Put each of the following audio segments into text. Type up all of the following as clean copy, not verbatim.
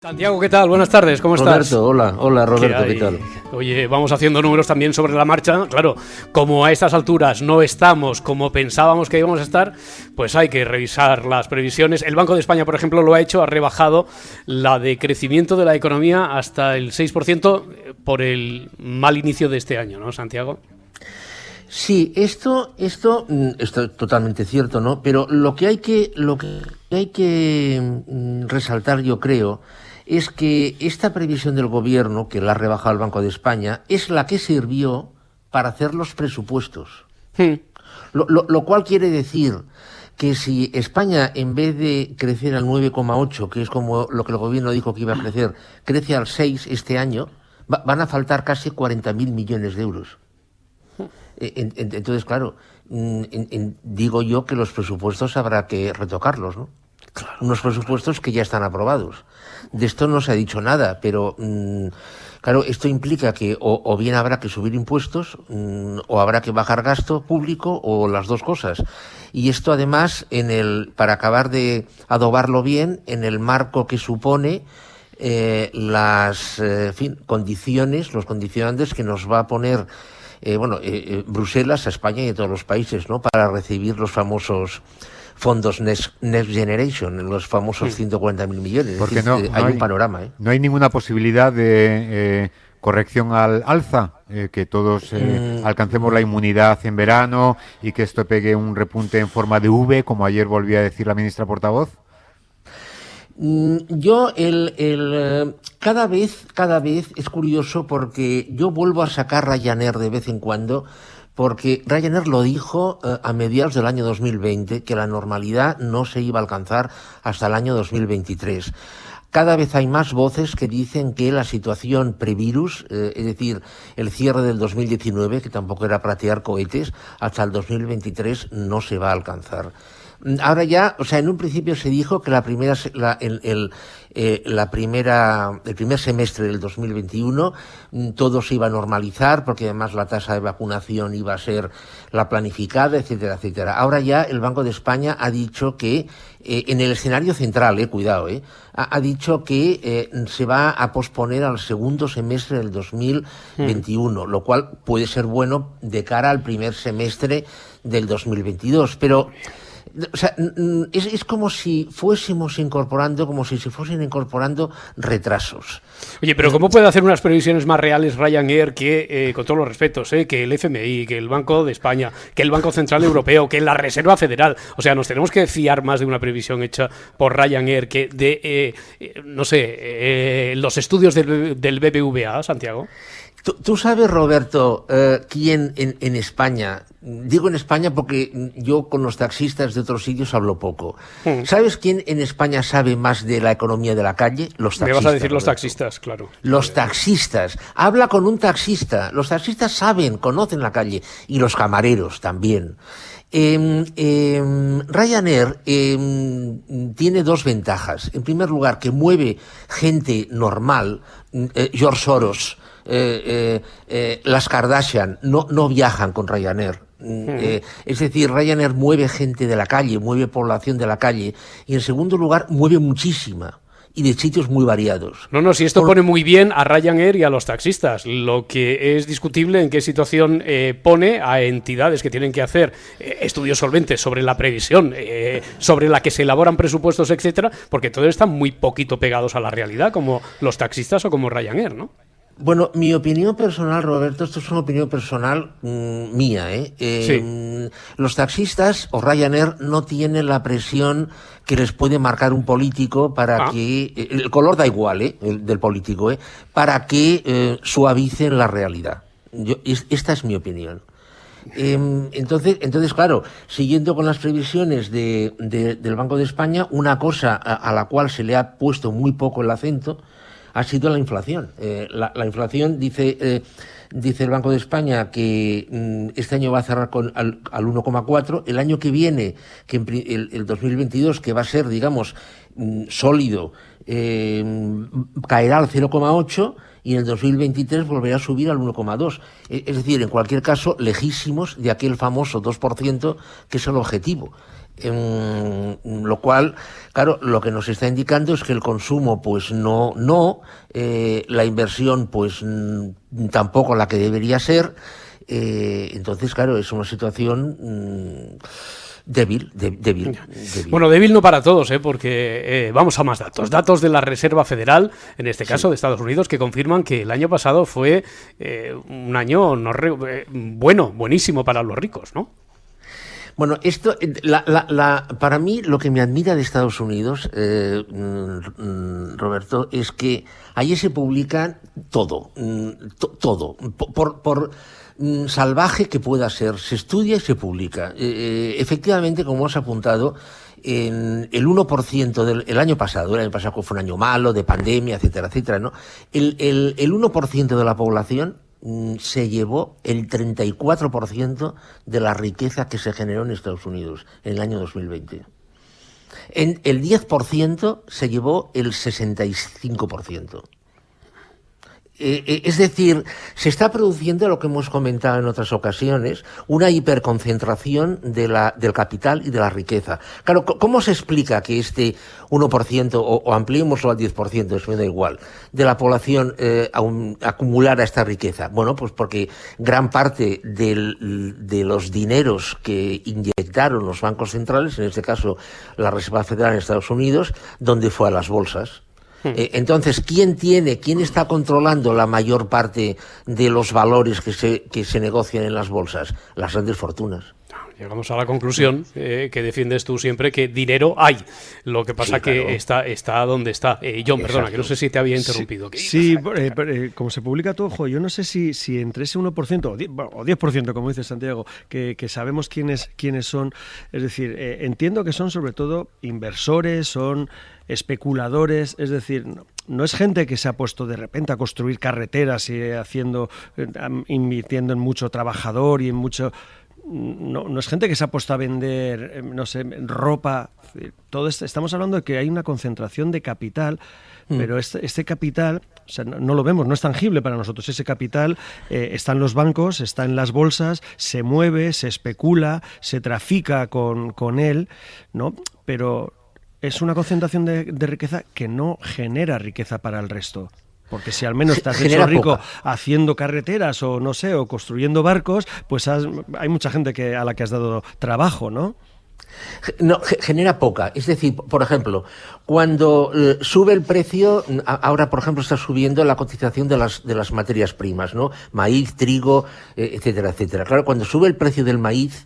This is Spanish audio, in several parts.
Santiago, ¿qué tal? Buenas tardes, ¿cómo estás? Roberto, hola Roberto, ¿qué tal? Oye, vamos haciendo números también sobre la marcha. Claro, como a estas alturas no estamos como pensábamos que íbamos a estar, pues hay que revisar las previsiones. El Banco de España, por ejemplo, lo ha hecho, ha rebajado la de crecimiento de la economía hasta el 6% por el mal inicio de este año, ¿no, Santiago? Sí, esto es totalmente cierto, ¿no? Pero lo que hay que resaltar, yo creo, es que esta previsión del gobierno, que la ha rebajado el Banco de España, es la que sirvió para hacer los presupuestos. Lo cual quiere decir que si España, en vez de crecer al 9,8, que es como lo que el gobierno dijo que iba a crecer, crece al 6 este año, van a faltar casi 40.000 millones de euros. Entonces, claro, digo yo que los presupuestos habrá que retocarlos, ¿no? Claro. Unos presupuestos que ya están aprobados. De esto no se ha dicho nada, pero claro, esto implica que o bien habrá que subir impuestos o habrá que bajar gasto público o las dos cosas. Y esto además, para acabar de adobarlo bien, en el marco que supone las condiciones, los condicionantes que nos va a poner Bruselas a España y a todos los países, ¿no? Para recibir los famosos fondos Next Generation, los famosos 140.000 millones. Porque hay un panorama. No hay ninguna posibilidad de corrección al alza, que todos alcancemos la inmunidad en verano y que esto pegue un repunte en forma de V, como ayer volvía a decir la ministra portavoz. Yo cada vez es curioso porque yo vuelvo a sacar Ryanair de vez en cuando, porque Ryanair lo dijo a mediados del año 2020, que la normalidad no se iba a alcanzar hasta el año 2023. Cada vez hay más voces que dicen que la situación previrus, es decir, el cierre del 2019, que tampoco era platear cohetes, hasta el 2023 no se va a alcanzar. Ahora ya, en un principio se dijo que el primer semestre del 2021 todo se iba a normalizar, porque además la tasa de vacunación iba a ser la planificada, etcétera, etcétera. Ahora ya el Banco de España ha dicho que en el escenario central, ha dicho que se va a posponer al segundo semestre del 2021, lo cual puede ser bueno de cara al primer semestre del 2022, pero es como si fuésemos incorporando, como si se fuesen incorporando retrasos. Oye, pero ¿cómo puede hacer unas previsiones más reales Ryanair que, con todos los respetos, que el FMI, que el Banco de España, que el Banco Central Europeo, que la Reserva Federal? O sea, nos tenemos que fiar más de una previsión hecha por Ryanair que de, los estudios del BBVA, Santiago. ¿Tú sabes, Roberto, quién en España, digo en España porque yo con los taxistas de otros sitios hablo poco, ¿sabes quién en España sabe más de la economía de la calle? Los taxistas. Me vas a decir los Roberto. Taxistas, claro. Los taxistas. Habla con un taxista. Los taxistas saben, conocen la calle. Y los camareros también. Ryanair tiene dos ventajas. En primer lugar, que mueve gente normal, George Soros, las Kardashian no viajan con Ryanair. Es decir, Ryanair mueve gente de la calle, mueve población de la calle, y en segundo lugar mueve muchísima y de sitios muy variados. No, si esto pone muy bien a Ryanair y a los taxistas. Lo que es discutible en qué situación pone a entidades que tienen que hacer estudios solventes sobre la previsión, sobre la que se elaboran presupuestos, etcétera, porque todos están muy poquito pegados a la realidad, como los taxistas o como Ryanair, ¿no? Bueno, mi opinión personal, Roberto, esto es una opinión personal mía, Sí. Los taxistas o Ryanair no tienen la presión que les puede marcar un político para que, el color da igual, del político, para que suavicen la realidad. Esta es mi opinión. Entonces, claro, siguiendo con las previsiones del Banco de España, una cosa a la cual se le ha puesto muy poco el acento ha sido la inflación. La inflación, dice el Banco de España, que este año va a cerrar al 1,4. El año que viene, que el 2022, que va a ser, digamos, sólido, caerá al 0,8, y en el 2023 volverá a subir al 1,2. Es decir, en cualquier caso, lejísimos de aquel famoso 2%, que es el objetivo. Lo cual, claro, lo que nos está indicando es que el consumo, pues no, la inversión, pues tampoco la que debería ser. Entonces, claro, es una situación débil. Bueno, débil no para todos, porque vamos a más datos. Datos de la Reserva Federal, en este caso de Estados Unidos, que confirman que el año pasado fue un año buenísimo para los ricos, ¿no? Bueno, esto, para mí, lo que me admira de Estados Unidos, Roberto, es que allí se publica todo, por salvaje que pueda ser, se estudia y se publica. Efectivamente, como has apuntado, en el 1% del año pasado que fue un año malo, de pandemia, etcétera, etcétera, ¿no? El 1% de la población se llevó el 34% de la riqueza que se generó en Estados Unidos en el año 2020. En el 10% se llevó el 65%. Es decir, se está produciendo lo que hemos comentado en otras ocasiones, una hiperconcentración del capital y de la riqueza. Claro, ¿cómo se explica que este 1%, o ampliémoslo al 10%, eso me da igual, de la población acumulara esta riqueza? Bueno, pues porque gran parte de los dineros que inyectaron los bancos centrales, en este caso la Reserva Federal en Estados Unidos, ¿dónde fue? A las bolsas. Entonces, ¿quién está controlando la mayor parte de los valores que se negocian en las bolsas? Las grandes fortunas. Llegamos a la conclusión que defiendes tú siempre, que dinero hay. Lo que pasa que está donde está. John, perdona, que no sé si te había interrumpido. Sí, como se publica todo, yo no sé si entre ese 1% o 10%, como dice Santiago, que sabemos quiénes son. Es decir, entiendo que son sobre todo inversores, son especuladores, es decir, no es gente que se ha puesto de repente a construir carreteras y invirtiendo en mucho trabajador y en mucho... No es gente que se ha puesto a vender, ropa. Todo estamos hablando de que hay una concentración de capital, pero este capital, o sea, no lo vemos, no es tangible para nosotros. Ese capital está en los bancos, está en las bolsas, se mueve, se especula, se trafica con él, ¿no? Pero es una concentración de riqueza que no genera riqueza para el resto. Porque si al menos te has hecho rico haciendo carreteras o no sé, o construyendo barcos, pues hay mucha gente a la que has dado trabajo, ¿no? No, genera poca. Es decir, por ejemplo, cuando sube el precio, ahora por ejemplo está subiendo la cotización de las materias primas, ¿no? Maíz, trigo, etcétera, etcétera. Claro, cuando sube el precio del maíz,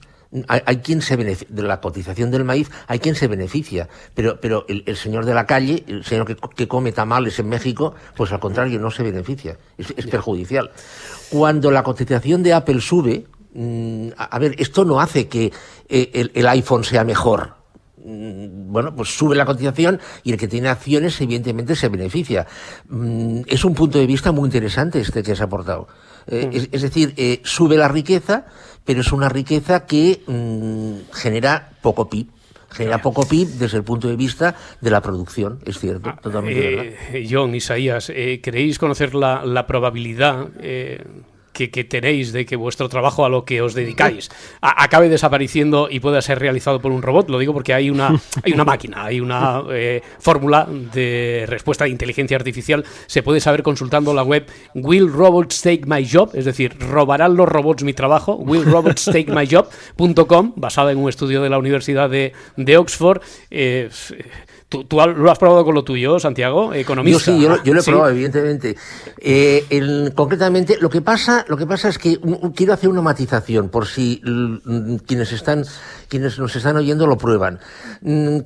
hay quien se beneficia de la cotización del maíz, hay quien se beneficia, pero el señor de la calle, el señor que come tamales en México, pues al contrario no se beneficia, es perjudicial. Cuando la cotización de Apple sube, a ver, esto no hace que el iPhone sea mejor. Bueno, pues sube la cotización y el que tiene acciones evidentemente se beneficia. Es un punto de vista muy interesante este que has aportado. Es decir, sube la riqueza, pero es una riqueza que genera poco PIB. Genera poco PIB desde el punto de vista de la producción, es cierto, totalmente verdad. John, Isaías, ¿queréis conocer la probabilidad que tenéis de que vuestro trabajo, a lo que os dedicáis, acabe desapareciendo y pueda ser realizado por un robot? Lo digo porque hay una máquina, hay una fórmula de respuesta de inteligencia artificial. Se puede saber consultando la web Will Robots Take My Job, es decir, ¿robarán los robots mi trabajo? willrobotstakemyjob.com, basada en un estudio de la Universidad de Oxford. ¿Tú lo has probado con lo tuyo, Santiago, economista? Yo lo he probado, evidentemente. Concretamente, lo que pasa es que quiero hacer una matización, por si quienes nos están oyendo lo prueban.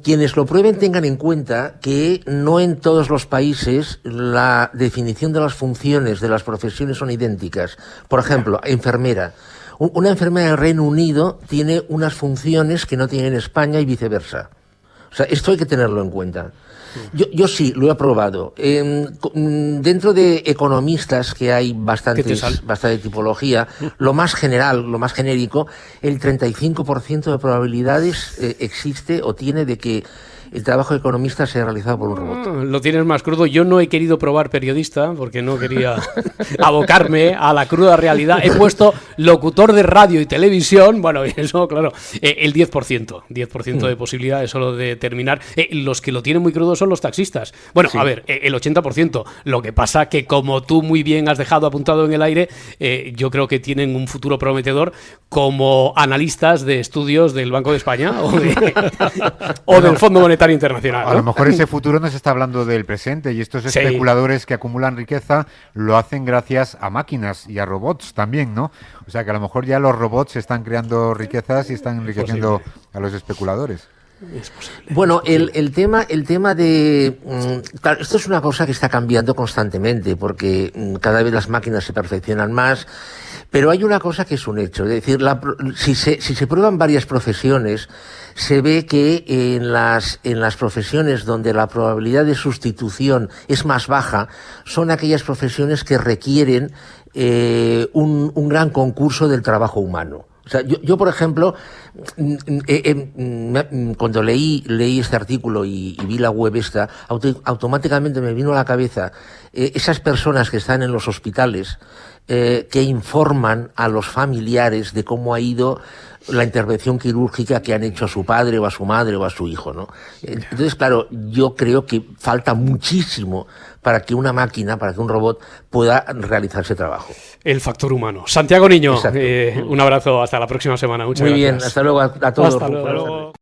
Quienes lo prueben tengan en cuenta que no en todos los países la definición de las funciones de las profesiones son idénticas. Por ejemplo, enfermera. Una enfermera del Reino Unido tiene unas funciones que no tiene en España y viceversa. O sea, esto hay que tenerlo en cuenta. Yo sí, lo he probado. Dentro de economistas, que hay bastante tipología, lo más general, lo más genérico, el 35% de probabilidades existe o tiene de que el trabajo de economista sea realizado por un robot. Lo tienes más crudo. Yo no he querido probar periodista porque no quería abocarme a la cruda realidad. He puesto locutor de radio y televisión. Bueno, eso, claro, el 10% de posibilidades solo de terminar. Los que lo tienen muy crudo son los taxistas. Bueno, sí. A ver, el 80%. Lo que pasa que, como tú muy bien has dejado apuntado en el aire, yo creo que tienen un futuro prometedor como analistas de estudios del Banco de España o del Fondo Monetario Internacional, ¿no? A lo mejor ese futuro nos está hablando del presente, y estos especuladores que acumulan riqueza lo hacen gracias a máquinas y a robots también, ¿no? O sea que a lo mejor ya los robots están creando riquezas y están enriqueciendo a los especuladores. Es posible. Bueno, el tema de... claro, esto es una cosa que está cambiando constantemente, porque cada vez las máquinas se perfeccionan más, pero hay una cosa que es un hecho, es decir, si se prueban varias profesiones, se ve que en las profesiones donde la probabilidad de sustitución es más baja, son aquellas profesiones que requieren un gran concurso del trabajo humano. O sea, yo por ejemplo, cuando leí este artículo y vi la web esta, automáticamente me vino a la cabeza esas personas que están en los hospitales, que informan a los familiares de cómo ha ido la intervención quirúrgica que han hecho a su padre o a su madre o a su hijo, ¿no? Entonces, claro, yo creo que falta muchísimo para que una máquina, para que un robot pueda realizar ese trabajo. El factor humano. Santiago Niño, un abrazo, hasta la próxima semana. Muchas gracias. Muy bien, hasta luego a todos. Hasta luego.